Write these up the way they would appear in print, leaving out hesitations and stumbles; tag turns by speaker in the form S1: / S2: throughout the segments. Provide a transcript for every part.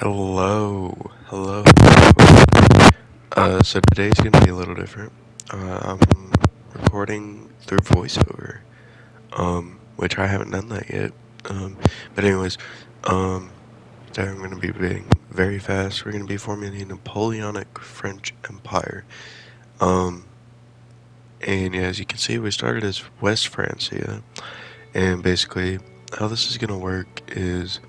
S1: Hello. So today's gonna be a little different. I'm recording through voiceover, which I haven't done that yet. But anyways, um, today I'm gonna be being very fast. We're gonna be forming the Napoleonic French Empire. Um, and yeah, as you can see, we started as West Francia, and basically how this is gonna work is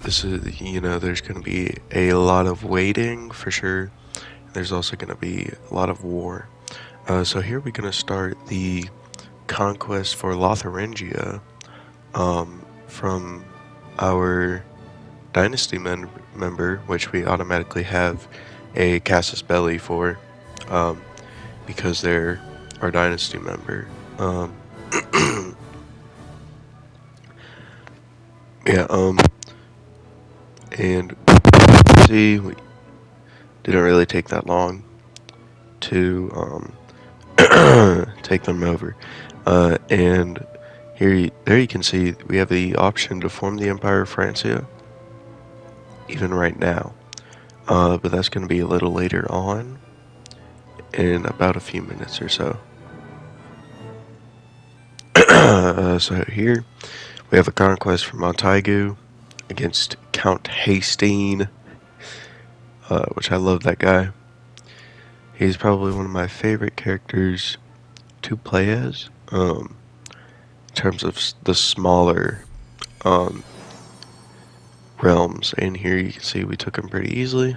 S1: there's going to be a lot of waiting for sure. There's also going to be a lot of war. So here we're going to start the conquest for Lotharingia from our dynasty member, which we automatically have a casus belli for, because they're our dynasty member. Yeah. And see, we didn't really take that long to take them over. And there you can see we have the option to form the Empire of Francia, even right now. But that's going to be a little later on, in about a few minutes or so. So here we have a conquest from Montagu against Count Hastings, which I love that guy. He's probably one of my favorite characters to play as, in terms of the smaller realms. And here you can see we took him pretty easily.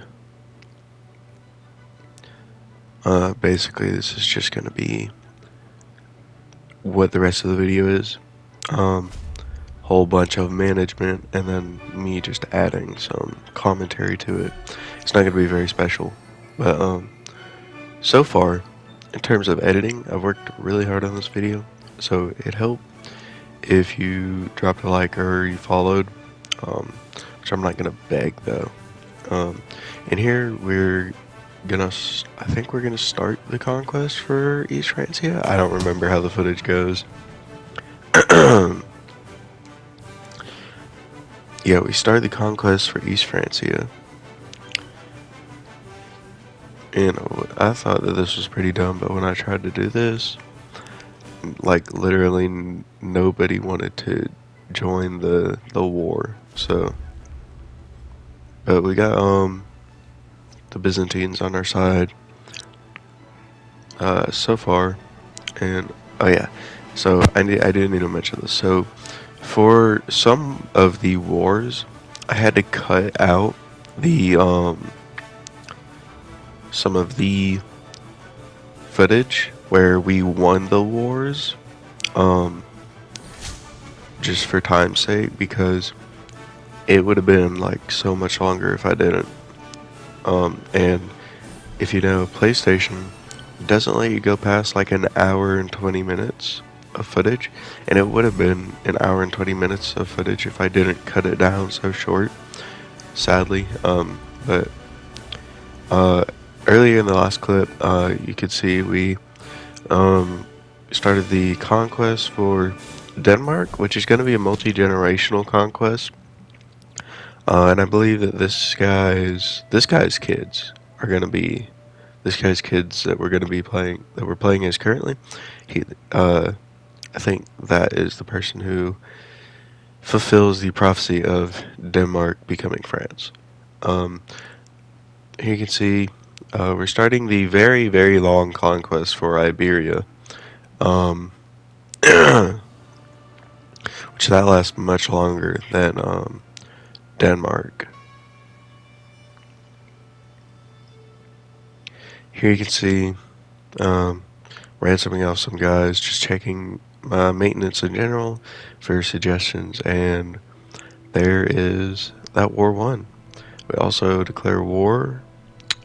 S1: Basically, this is just going to be what the rest of the video is. Whole bunch of management, and then me just adding some commentary to it. It's not going to be very special, but so far, in terms of editing, I've worked really hard on this video, so it'd help if you dropped a like or you followed, which I'm not gonna beg though. And here I think we're gonna start the conquest for East Francia. I don't remember how the footage goes. Yeah, we started the conquest for East Francia. And I thought that this was pretty dumb, but when I tried to do this, like literally nobody wanted to join the war. So, but we got the Byzantines on our side so far, and oh yeah, so I didn't need to mention this. So for some of the wars, I had to cut out the some of the footage where we won the wars, just for time's sake, because it would have been like so much longer if I didn't. And if you know, PlayStation doesn't let you go past like an hour and 20 minutes of footage, and it would have been an hour and 20 minutes of footage if I didn't cut it down so short, sadly. But earlier in the last clip, you could see we started the conquest for Denmark, which is going to be a multi-generational conquest. And I believe that this guy's kids are going to be this guy's kids that we're going to be playing, that we're playing as currently. I think that is the person who fulfills the prophecy of Denmark becoming France. Here you can see we're starting the very, very long conquest for Iberia, which that lasts much longer than Denmark. Here you can see ransoming off some guys, just checking maintenance in general for suggestions, and there is that war won. We also declare war,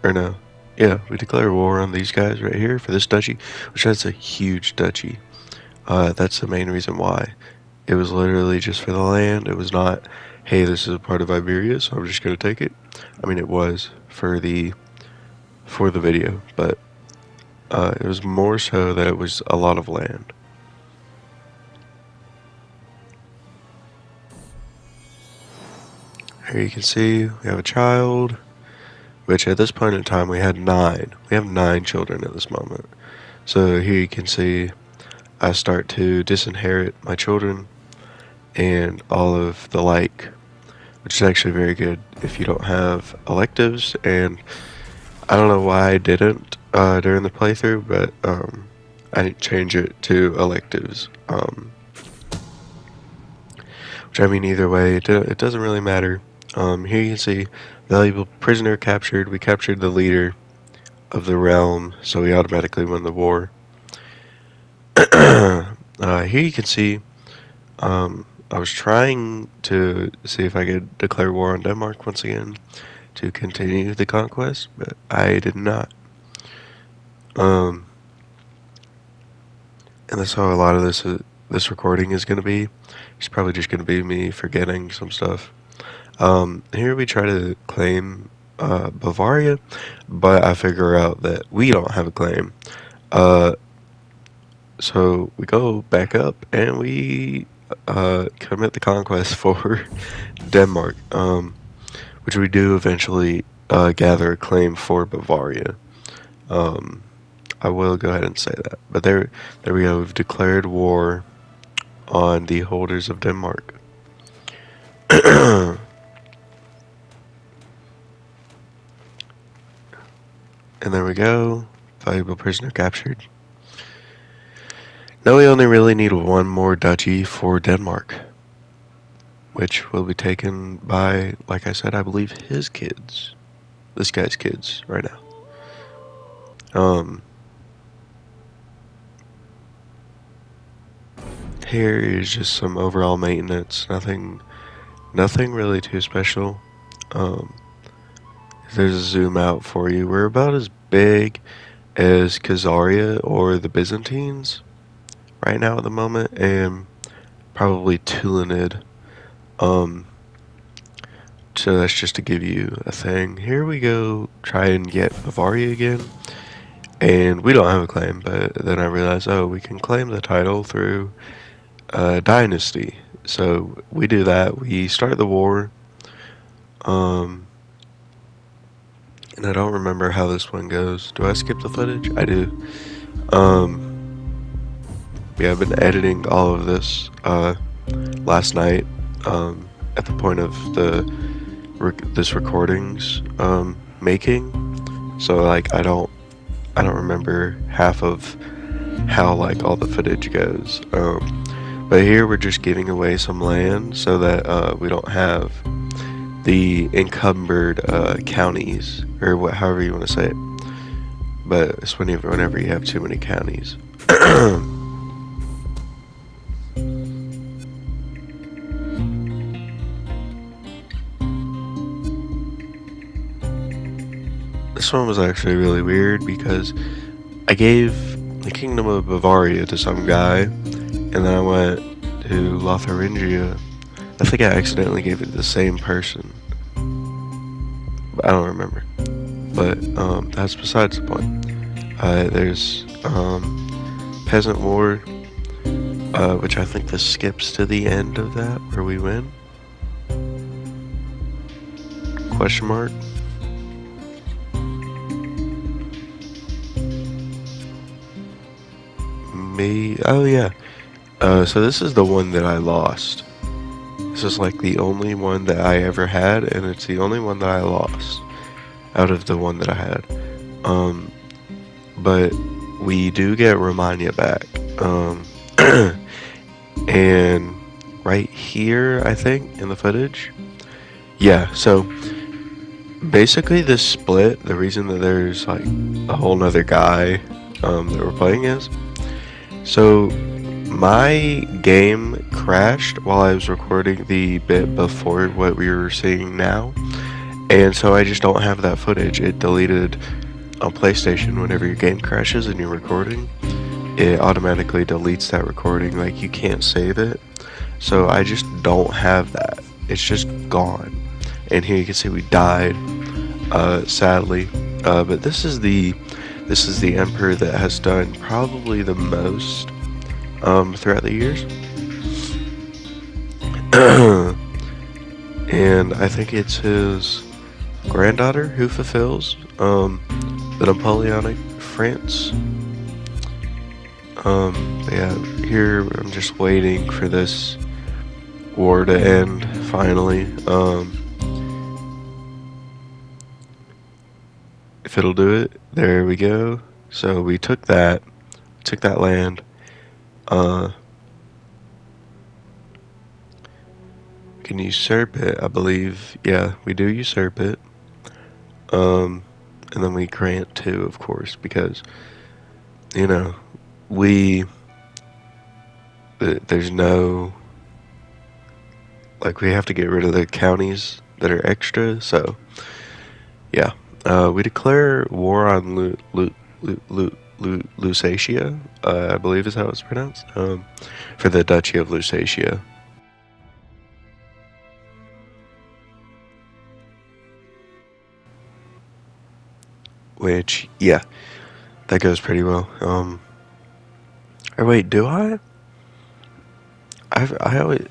S1: or no, yeah, we declare war on these guys right here for this duchy, which is a huge duchy. That's the main reason why. It was literally just for the land. It was not, hey, this is a part of Iberia, so I'm just going to take it. I mean, it was for the video, but it was more so that it was a lot of land. Here you can see we have a child, which at this point in time we had 9. We have 9 children at this moment. So here you can see I start to disinherit my children and all of the like, which is actually very good if you don't have electives. And I don't know why I didn't during the playthrough, but I didn't change it to electives. Which, I mean, either way, it doesn't really matter. Here you can see valuable prisoner captured. We captured the leader of the realm, so we automatically win the war. Here you can see I was trying to see if I could declare war on Denmark once again to continue the conquest, but I did not. And that's how a lot of this recording is going to be. It's probably just going to be me forgetting some stuff. Here we try to claim Bavaria, but I figure out that we don't have a claim. So we go back up and we commit the conquest for Denmark, which we do eventually gather a claim for Bavaria. I will go ahead and say that. But there we go. We've declared war on the holders of Denmark. And there we go. Valuable prisoner captured. Now we only really need one more duchy for Denmark, which will be taken by, like I said, I believe his kids. This guy's kids right now. Here is just some overall maintenance. Nothing really too special. There's a zoom out for you. We're about as big as Khazaria or the Byzantines right now at the moment, and probably Tulanid. So that's just to give you a thing. Here we go, try and get Bavaria again, and we don't have a claim, but then I realized, oh, we can claim the title through dynasty. So we do that. We start the war. And I don't remember how this one goes. Do I skip the footage? I do. Yeah, I've been editing all of this last night at the point of this recording's making. So like I don't remember half of how like all the footage goes. But here we're just giving away some land so that we don't have the encumbered counties, or however you want to say it. But it's whenever you have too many counties. This one was actually really weird because I gave the Kingdom of Bavaria to some guy, and then I went to Lotharingia. I think I accidentally gave it to the same person. But I don't remember. But that's besides the point. There's Peasant War, which I think this skips to the end of that, where we win. Question mark. Oh yeah. So this is the one that I lost. This is like the only one that I ever had, and it's the only one that I lost out of the one that I had. But we do get Romagna back. And right here, I think, in the footage. Yeah, so basically this split, the reason that there's like a whole nother guy that we're playing is, so my game crashed while I was recording the bit before what we were seeing now, and so I just don't have that footage. It deleted on PlayStation. Whenever your game crashes and you're recording, it automatically deletes that recording. Like, you can't save it, so I just don't have that. It's just gone. And here you can see we died, sadly, but this is the emperor that has done probably the most throughout the years. and I think it's his granddaughter who fulfills the Napoleonic France. Yeah, here I'm just waiting for this war to end finally. If it'll do it, there we go. So we took that land. Uh, can usurp it, I believe. Yeah, we do usurp it. Um, and then we grant too, of course, because you know we there's no, like, we have to get rid of the counties that are extra. So yeah, we declare war on Lusatia, I believe is how it's pronounced, for the Duchy of Lusatia. Which, yeah, that goes pretty well. Or wait, do I? I always,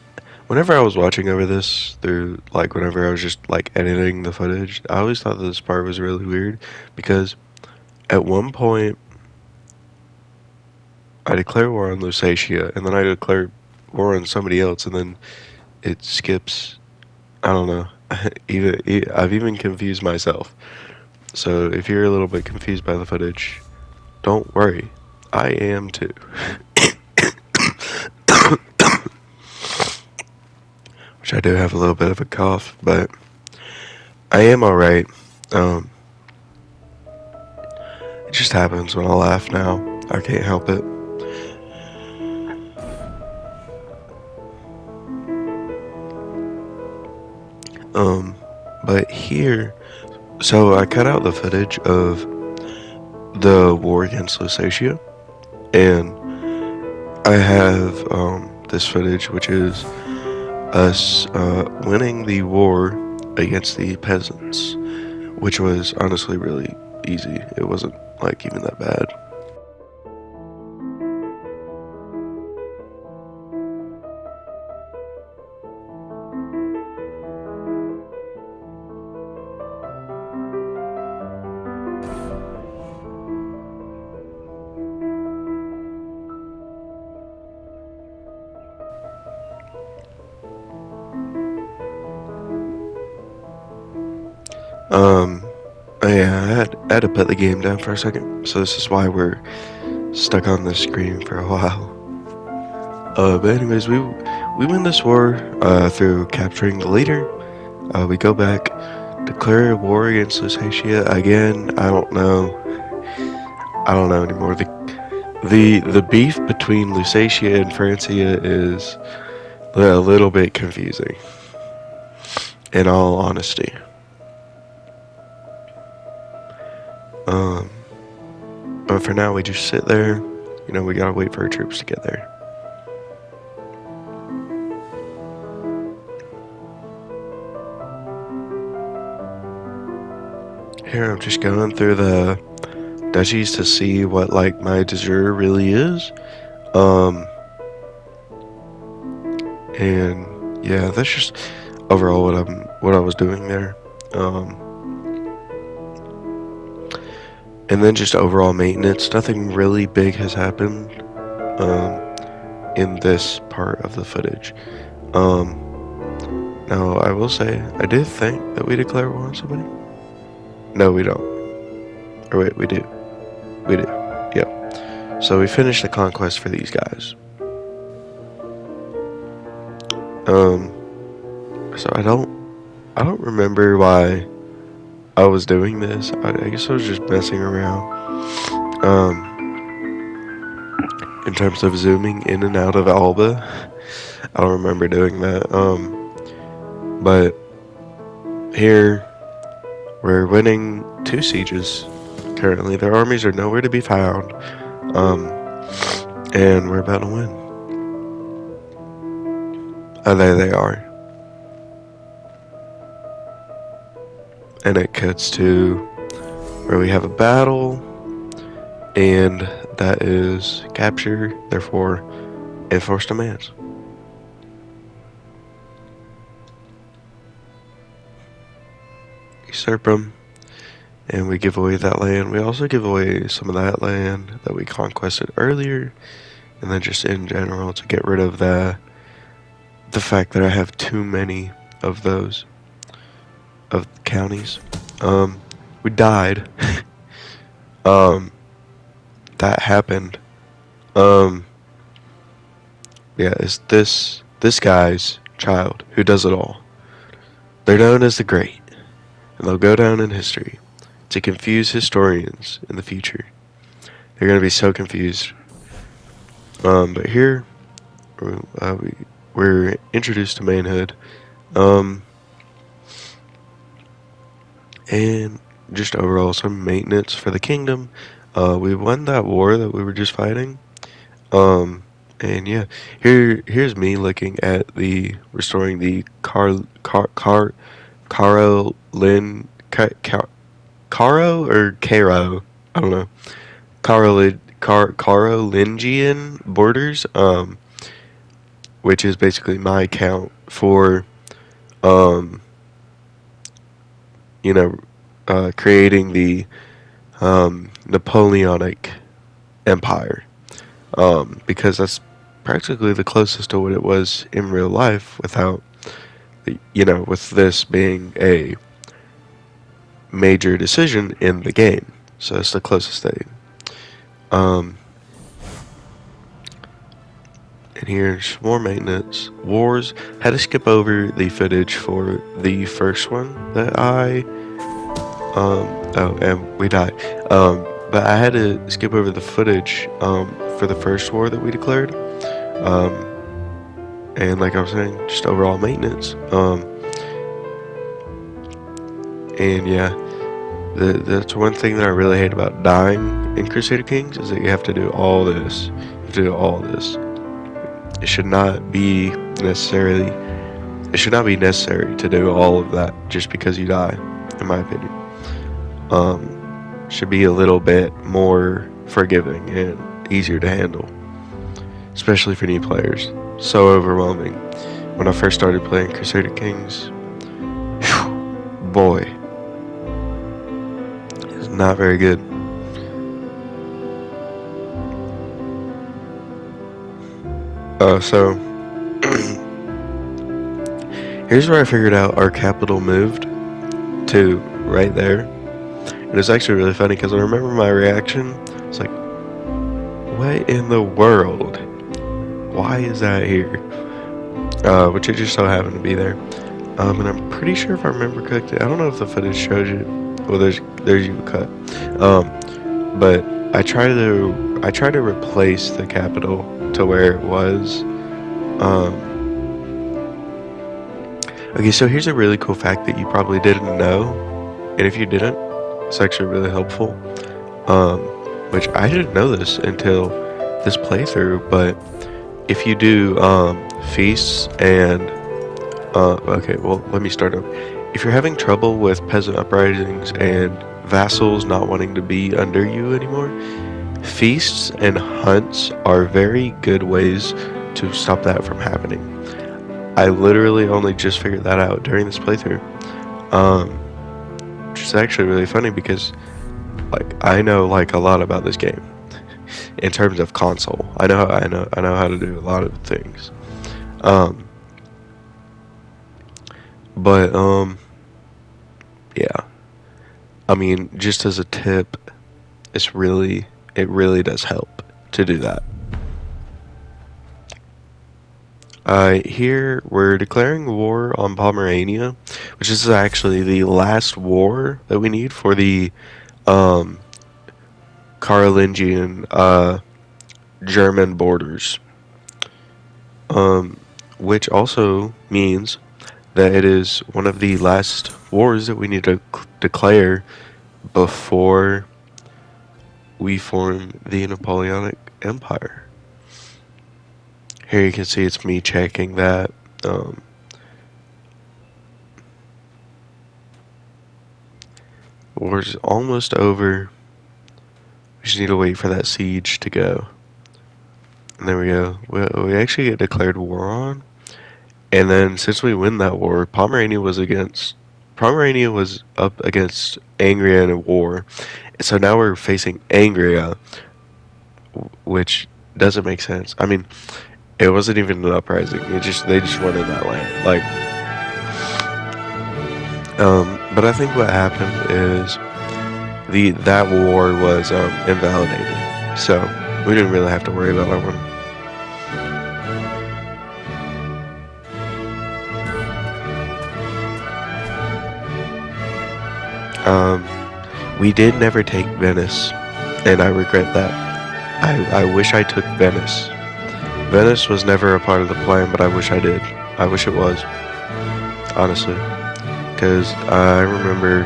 S1: whenever I was watching over this through, like, whenever I was just like editing the footage, I always thought this part was really weird because at one point I declare war on Lusatia, and then I declare war on somebody else, and then it skips. I don't know. I've even confused myself. So if you're a little bit confused by the footage, don't worry. I am too. Which I do have a little bit of a cough, but I am alright. It just happens when I laugh now. I can't help it. But here, so I cut out the footage of the war against Lusatia, and I have this footage, which is us winning the war against the peasants, which was honestly really easy. It wasn't like even that bad. Um, yeah, I had to put the game down for a second, so this is why we're stuck on this screen for a while. But anyways, we win this war through capturing the leader. We go back, declare war against Lusatia again. I don't know anymore. The beef between Lusatia and Francia is a little bit confusing, in all honesty. But for now, we just sit there. You know, we gotta wait for our troops to get there. Here, I'm just going through the duchies to see what, like, my de jure really is. And yeah, that's just overall what I was doing there. And then just overall maintenance. Nothing really big has happened in this part of the footage. Now I will say I did think that we declare war on somebody. No, we don't. Or wait, we do. We do. Yep. So we finished the conquest for these guys. So I don't remember why I was doing this. I guess I was just messing around. In terms of zooming in and out of Alba, I don't remember doing that. But here we're winning 2 sieges. Currently, their armies are nowhere to be found. And we're about to win. Oh, there they are. And it cuts to where we have a battle, and that is capture, therefore enforced demands. usurp them, and we give away that land. We also give away some of that land that we conquested earlier, and then just in general to get rid of the fact that I have too many of those of counties. We died. um, that happened. Um, yeah, it's this guy's child who does it all. They're known as the Great, and they'll go down in history to confuse historians in the future. They're gonna be so confused. But here we're introduced to manhood, um, and just overall some maintenance for the kingdom. We won that war that we were just fighting. And yeah, here's me looking at the restoring the Carolin Caro or Caro, I don't know, Carolingian borders, which is basically my count for um you know creating the Napoleonic Empire, because that's practically the closest to what it was in real life without, with this being a major decision in the game. So it's the closest thing. Um, and here's more maintenance. Wars. Had to skip over the footage for the first one that oh, and we died. But I had to skip over the footage, for the first war that we declared. And like I was saying, just overall maintenance. And yeah, that's one thing that I really hate about dying in Crusader Kings is that you have to do all this. You have to do all this. It should not be necessary to do all of that just because you die, in my opinion. Should be a little bit more forgiving and easier to handle, especially for new players. So overwhelming. When I first started playing Crusader Kings, boy, it's not very good. So here's where I figured out our capital moved to, right there. And it's actually really funny because I remember my reaction. It's like, what in the world? Why is that here? Which it just so happened to be there. And I'm pretty sure if I remember correctly, I don't know if the footage shows you. Well, there's you cut. But I try to replace the capital to where it was. Okay, so here's a really cool fact that you probably didn't know, and if you didn't, it's actually really helpful. Which I didn't know this until this playthrough, but if you do feasts and okay, well, let me start over. If you're having trouble with peasant uprisings and vassals not wanting to be under you anymore, feasts and hunts are very good ways to stop that from happening. I literally only just figured that out during this playthrough, which is actually really funny because, like, I know like a lot about this game in terms of console. I know how to do a lot of things. But yeah. I mean, just as a tip, it really does help to do that. Here we're declaring war on Pomerania, which is actually the last war that we need for the Carolingian German borders. Which also means that it is one of the last wars that we need to declare before we form the Napoleonic Empire. Here you can see it's me checking that. War's almost over. We just need to wait for that siege to go. And there we go. We actually get declared war on. And then since we win that war, Pomerania was against Pomerania was up against Angria in a war, so now we're facing Angria, which doesn't make sense. I mean, it wasn't even an uprising. They just wanted that land. But I think what happened is that war was invalidated, so we didn't really have to worry about that one. We did never take Venice, and I regret that. I wish I took Venice. Venice was never a part of the plan, but I wish I did. I wish it was, honestly, because I remember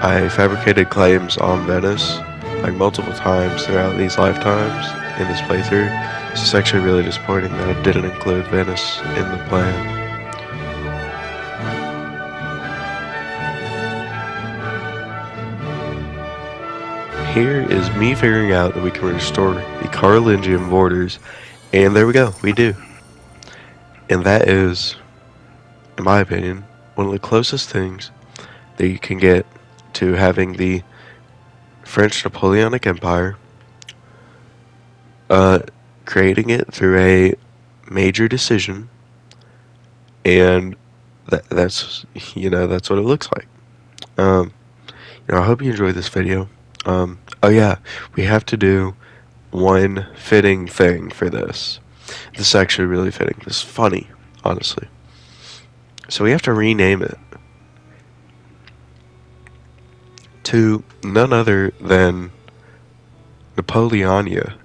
S1: I fabricated claims on Venice like multiple times throughout these lifetimes in this playthrough. So it's actually really disappointing that I didn't include Venice in the plan. Here is me figuring out that we can restore the Carolingian borders, and there we go, we do. And that is, in my opinion, one of the closest things that you can get to having the French Napoleonic Empire, creating it through a major decision, and that's that's what it looks like. I hope you enjoyed this video. Oh yeah, we have to do one fitting thing for this. This is actually really fitting. This is funny, honestly. So we have to rename it to none other than Napoleonia.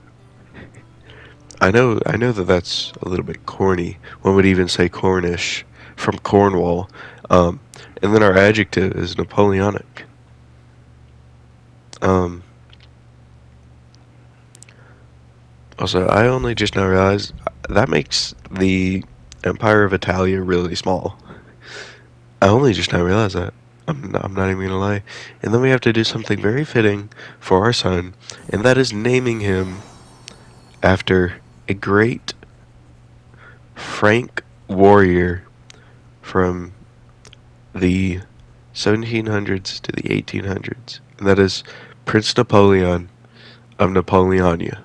S1: I know that that's a little bit corny. One would even say Cornish, from Cornwall. And then our adjective is Napoleonic. Also, I only just now realized that makes the Empire of Italia really small. I only just now realized that. I'm not even gonna lie. And then we have to do something very fitting for our son, and that is naming him after a great Frank warrior from the 1700s to the 1800s, and that is Prince Napoleon of Napoleonia.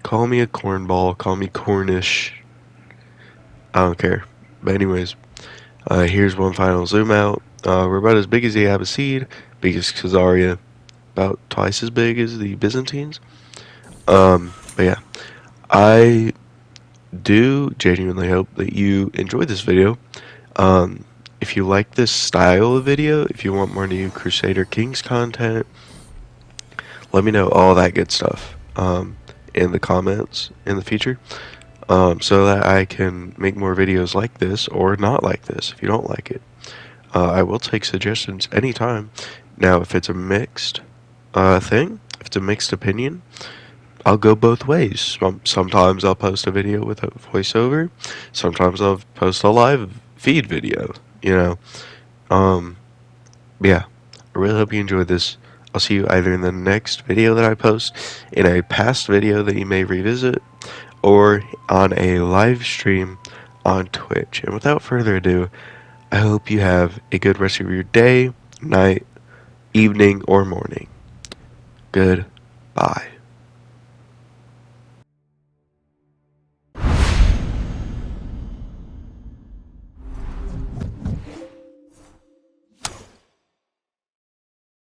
S1: Call me a cornball, call me Cornish, I don't care. But anyways, here's one final zoom out. We're about as big as the Abbasid, big as Khazaria, about twice as big as the Byzantines. But yeah, I do genuinely hope that you enjoyed this video. If you like this style of video, if you want more new Crusader Kings content, let me know all that good stuff in the comments in the future, so that I can make more videos like this or not like this if you don't like it. I will take suggestions anytime. Now, if it's a mixed thing, if it's a mixed opinion, I'll go both ways. Sometimes I'll post a video with a voiceover. Sometimes I'll post a live feed video, Yeah, I really hope you enjoyed this. I'll see you either in the next video that I post, in a past video that you may revisit, or on a live stream on Twitch. And without further ado, I hope you have a good rest of your day, night, evening, or morning. Goodbye.